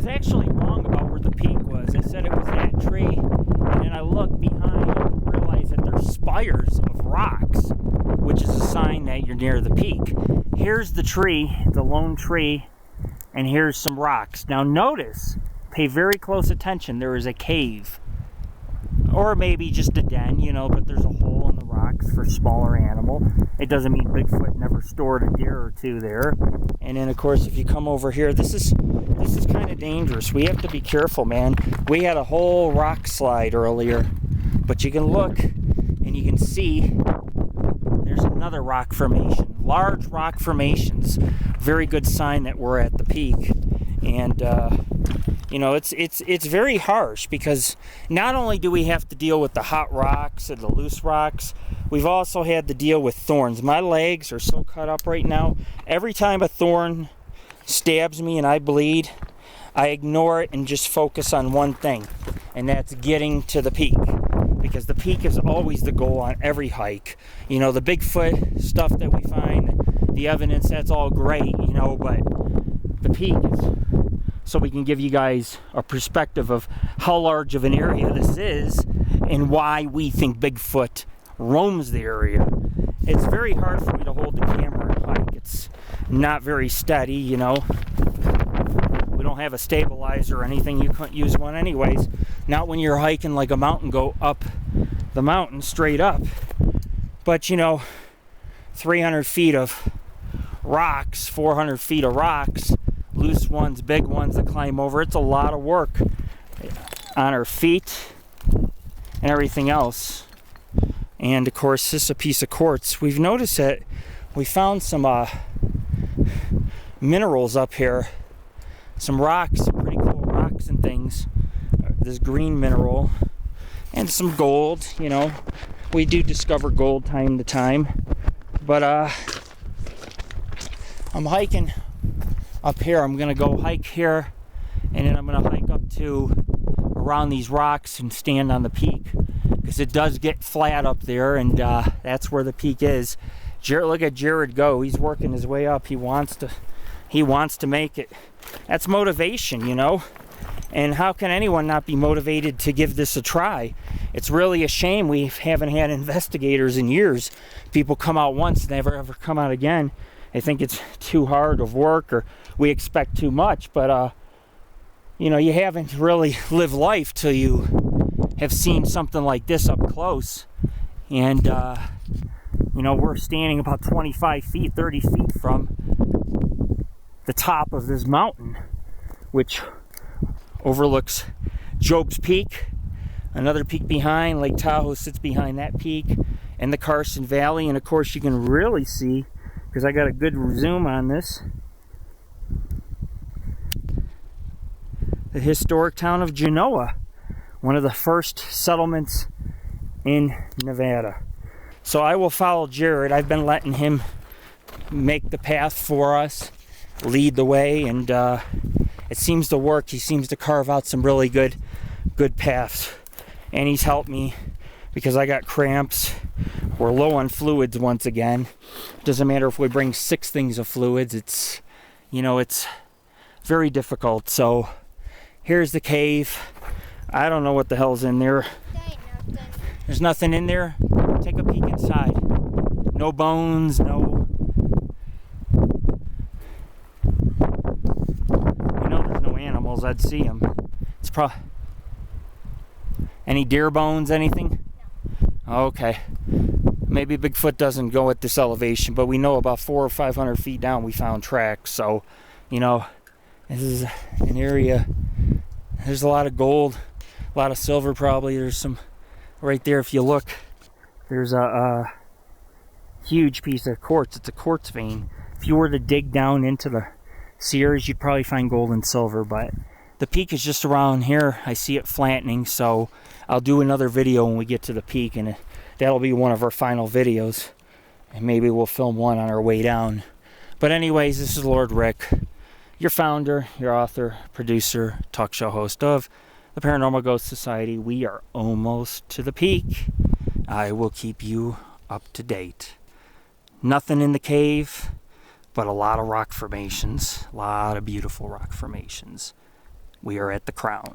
actually wrong about where the peak was. I said it was that tree, and then I looked behind and realized that there's spires of rocks, which is a sign that you're near the peak. Here's the tree, the lone tree, and here's some rocks. Now notice, pay very close attention, there is a cave. Or maybe just a den, you know, but there's a hole in the rocks for smaller animal. It doesn't mean Bigfoot never stored a deer or two there. And then, of course, if you come over here, this is kind of dangerous. We have to be careful, man. We had a whole rock slide earlier, but you can look and you can see there's another rock formation. Large rock formations. Very good sign that we're at the peak. And you know, it's very harsh because not only do we have to deal with the hot rocks and the loose rocks, we've also had to deal with thorns. My legs are so cut up right now. Every time a thorn stabs me and I bleed, I ignore it and just focus on one thing, and that's getting to the peak. Because the peak is always the goal on every hike. You know, the Bigfoot stuff that we find, the evidence, that's all great, you know, but the peak is so we can give you guys a perspective of how large of an area this is and why we think Bigfoot roams the area. It's very hard for me to hold the camera and hike. It's not very steady, you know. We don't have a stabilizer or anything. You couldn't use one anyways. Not when you're hiking like a mountain, go up the mountain straight up. But you know, 300 feet of rocks, 400 feet of rocks, loose ones, big ones to climb over. It's a lot of work on our feet and everything else. And of course, this is a piece of quartz. We've noticed that we found some minerals up here, some rocks, some pretty cool rocks and things. This green mineral and some gold. You know, we do discover gold time to time. But I'm hiking up here. I'm gonna go hike here, and then I'm gonna hike up to around these rocks and stand on the peak, because it does get flat up there, and that's where the peak is. Look at Jared go. He's working his way up. He wants to make it. That's motivation, you know. And how can anyone not be motivated to give this a try? It's really a shame we haven't had investigators in years. People come out once, never ever come out again. I think it's too hard of work, or we expect too much, but you know, you haven't really lived life till you have seen something like this up close. And you know, we're standing about 25 feet, 30 feet from the top of this mountain, which overlooks Job's Peak. Another peak behind, Lake Tahoe sits behind that peak, and the Carson Valley. And of course, you can really see, because I got a good zoom on this, the historic town of Genoa, one of the first settlements in Nevada. So I will follow Jared. I've been letting him make the path for us, lead the way, and it seems to work. He seems to carve out some really good paths, and he's helped me because I got cramps. We're low on fluids once again. Doesn't matter if we bring 6 things of fluids. It's, you know, it's very difficult. So here's the cave. I don't know what the hell's in there. There's nothing in there. Take a peek inside. No bones, no. You know, there's no animals. I'd see them. It's probably any deer bones, anything? No. Okay. Maybe Bigfoot doesn't go at this elevation, but we know about 400 or 500 feet down we found tracks. So, you know, this is an area. There's a lot of gold, a lot of silver probably. There's some right there. If you look, there's a huge piece of quartz. It's a quartz vein. If you were to dig down into the Sierras, you'd probably find gold and silver, but the peak is just around here. I see it flattening, so I'll do another video when we get to the peak, and that'll be one of our final videos, and maybe we'll film one on our way down. But anyways, this is Lord Rick, your founder, your author, producer, talk show host of the Paranormal Ghost Society. We are almost to the peak. I will keep you up to date. Nothing in the cave, but a lot of rock formations, a lot of beautiful rock formations. We are at the Crown.